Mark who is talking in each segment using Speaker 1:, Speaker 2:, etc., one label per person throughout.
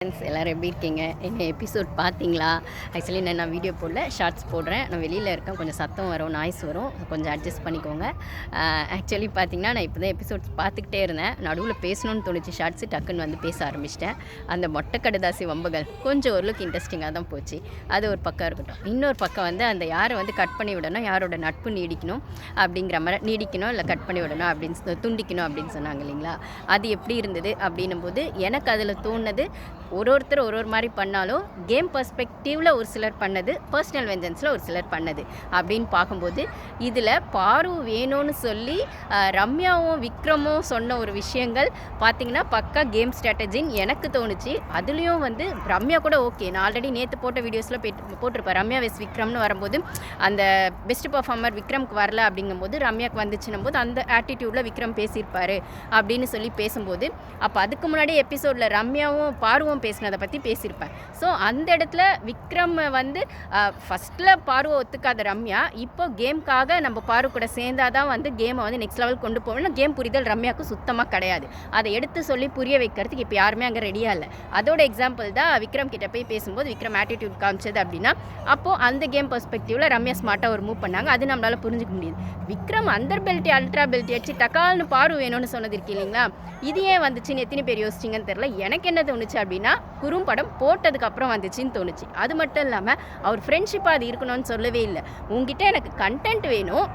Speaker 1: Friends எல்லோரும் எப்படி இருக்கீங்க? என்ன எபிசோட் பார்த்தீங்களா? ஆக்சுவலி நான் வீடியோ போடல, ஷார்ட்ஸ் போடுறேன். நான் வெளியில் இருக்கேன், கொஞ்சம் சத்தம் வரும், நாய்ஸ் வரும், கொஞ்சம் அட்ஜஸ்ட் பண்ணிக்கோங்க. ஆக்சுவலி பார்த்தீங்கன்னா நான் இப்போ தான் எபிசோட்ஸ் பார்த்துக்கிட்டே இருந்தேன். நடுவில் பேசணும்னு தோணுச்சு, ஷார்ட்ஸு டக்குன்னு வந்து பேச ஆரம்பிச்சிட்டேன். அந்த மொட்டை கடுதாசி வம்புகள் கொஞ்சம் ஓரளவுக்கு இன்ட்ரெஸ்டிங்காக தான் போச்சு. அது ஒரு பக்கம் இருக்கட்டும். இன்னொரு பக்கம் வந்து அந்த யாரை வந்து கட் பண்ணி விடணும், யாரோட நட்பு நீடிக்கணும் அப்படிங்கிற மாதிரி நீடிக்கணும் இல்லை கட் பண்ணி விடணும் அப்படின்னு துண்டிக்கணும் அப்படின்னு சொன்னாங்க இல்லைங்களா? அது எப்படி இருந்தது அப்படின்னும் போது எனக்கு அதில் தோணுது, ஒருத்தர் ஒரு மாதிரி பண்ணாலும் கேம் பர்ஸ்பெக்டிவில் ஒரு சிலர் பண்ணது, பர்சனல் வெஞ்சன்ஸில் ஒரு சிலர் பண்ணது அப்படின்னு பார்க்கும்போது இதில் பாரு வேணும்னு சொல்லி ரம்யாவும் விக்ரமும் சொன்ன ஒரு விஷயங்கள் பார்த்திங்கன்னா பக்கா கேம் ஸ்ட்ராட்டஜின்னு எனக்கு தோணுச்சு. அதுலேயும் வந்து ரம்யா கூட ஓகே, நான் ஆல்ரெடி நேற்று போட்ட வீடியோஸில் போட்டிருப்பேன். ரம்யா வெஸ் விக்ரம்னு வரும்போது அந்த பெஸ்ட் பர்ஃபார்மர் விக்ரம்க்கு வரல அப்படிங்கும்போது ரம்யாவுக்கு வந்துச்சுன்னும் போது அந்த ஆட்டிடியூடில் விக்ரம் பேசியிருப்பார் அப்படின்னு சொல்லி பேசும்போது, அப்போ அதுக்கு முன்னாடி எபிசோடில் ரம்யாவும் பாருவும் பேசினதை பற்றி பேசியிருப்பேன். ஸோ அந்த இடத்துல விக்ரம் வந்து ஃபஸ்ட்டில் பாருவை ஒத்துக்காத ரம்யா இப்போ கேம்காக நம்ம பாரு கூட சேர்ந்தாதான் வந்து கேமை வந்து நெக்ஸ்ட் லெவல் கொண்டு போகணும். கேம் புரிதல் ரம்யாவுக்கு சுத்தமாக கிடையாது. அதை எடுத்து சொல்லி புரிய வைக்கிறதுக்கு இப்போ யாருமே அங்கே ரெடியாக இல்லை. அதோட எக்ஸாம்பிள் தான் விக்ரம் கிட்ட போய் பேசும்போது விக்ரம் ஆட்டிடியூட் காமிச்சது அப்படின்னா அப்போது அந்த கேம் பெர்ஸ்பெக்டிவில் ரம்யா ஸ்மார்ட்டாக ஒரு மூவ் பண்ணாங்க. அது நம்மளால் புரிஞ்சிக்க முடியுது. விக்ரம் அந்தர் பெல்ட்டி அல்ட்ரா பெல்ட்டி அடிச்சு டக்கால்னு பாரு வேணும்னு சொன்னது இருக்கு இல்லைங்களா? இது ஏன் வந்துச்சுன்னு எத்தனை பேர் யோசிச்சிங்கன்னு தெரியல. எனக்கு என்ன தோணுச்சு அப்படின்னா குறும்படம் போட்டதுக்கப்புறம் வந்துச்சுன்னு தோணுச்சு. அது மட்டும் இல்லாமல் அவர் ஃப்ரெண்ட்ஷிப்பாக அது இருக்கணும்னு சொல்லவே இல்லை. உங்ககிட்ட எனக்கு கண்டென்ட் வேணும்,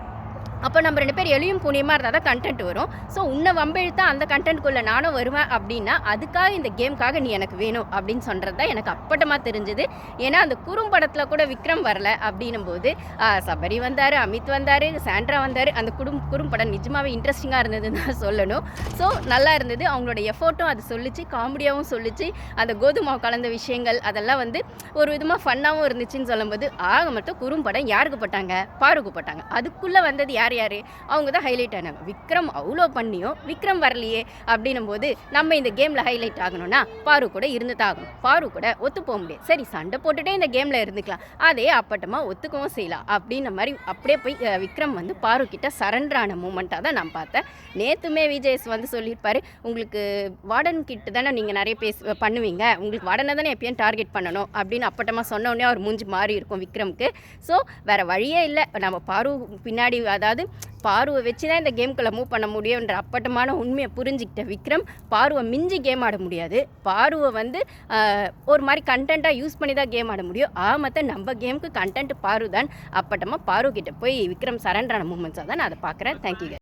Speaker 1: அப்போ நம்ம 2 பேர் எளியும் புனியமாக இருந்தால் தான் கண்டென்ட் வரும். ஸோ உன்னை வம்பெழுத்தா அந்த கண்டென்ட்குள்ளே நானும் வருவேன் அப்படின்னா அதுக்காக இந்த கேம்காக நீ எனக்கு வேணும் அப்படின்னு சொல்கிறது தான் எனக்கு அப்பட்டமாக தெரிஞ்சுது. ஏன்னா அந்த குறும்படத்தில் கூட விக்ரம் வரல அப்படின்னும் போது சபரி வந்தார், அமித் வந்தார், சாண்ட்ரா வந்தார். அந்த குறும்படம் நிஜமாகவே இன்ட்ரெஸ்டிங்காக இருந்ததுன்னு தான் சொல்லணும். ஸோ நல்லா இருந்தது. அவங்களோட எஃபோர்ட்டும் அது சொல்லிச்சு, காமெடியாகவும் சொல்லிச்சு. அந்த கோதுமாவு கலந்த விஷயங்கள் அதெல்லாம் வந்து ஒரு விதமாக ஃபன்னாகவும் இருந்துச்சுன்னு சொல்லும்போது ஆக மட்டும் குறும்படம் யாருக்கு போட்டாங்க? பாருக்கு போட்டாங்க. அதுக்குள்ளே வந்தது யார்? அவங்க தான் ஹைலைட் ஆனாங்க. விக்ரம் அவ்வளோ பண்ணியும் விக்ரம் வரலையே அப்படின்னும் போது நம்ம இந்த கேமில் ஹைலைட் ஆகணும்னா பாரு கூட இருந்து தான் ஆகணும். பாரு கூட ஒத்து போக முடியாது. சரி, சண்டை போட்டுட்டே இந்த கேமில் இருந்துக்கலாம், அதே அப்பட்டமாக ஒத்துக்கவும் செய்யலாம் அப்படின்ன மாதிரி அப்படியே போய் விக்ரம் வந்து பாரு கிட்ட சரண்டர் ஆன மூமெண்ட்டாக தான் நான் பார்த்தேன். நேற்றுமே விஜய்ஸ் வந்து சொல்லியிருப்பாரு, உங்களுக்கு வார்டன் கிட்ட தானே நீங்கள் நிறைய பண்ணுவீங்க, உங்களுக்கு வார்டனை தானே எப்பயும் டார்கெட் பண்ணணும் அப்படின்னு அப்பட்டமாக சொன்னோடனே அவர் மூஞ்சி மாறி இருக்கும் விக்ரமுக்கு. ஸோ வேறு வழியே இல்லை, நம்ம பாரு பின்னாடி அதாவது பாருவை வச்சு தான் இந்த கேம்குள்ளே மூவ் பண்ண முடியுன்ற அப்பட்டமான உண்மையை புரிஞ்சுக்கிட்ட விக்ரம் பாருவை மிஞ்சி கேம் ஆட முடியாது. பாருவை வந்து ஒரு மாதிரி கண்டென்ட்டாக யூஸ் பண்ணி தான் கேம் ஆட முடியும். மற்ற நம்ம கேமுக்கு கண்டென்ட் பாரு தான். அப்பட்டமாக பாரு கிட்ட போய் விக்ரம் சரண்டரான மூமெண்ட்ஸாக தான் நான் அதை பார்க்குறேன். தேங்க்யூ.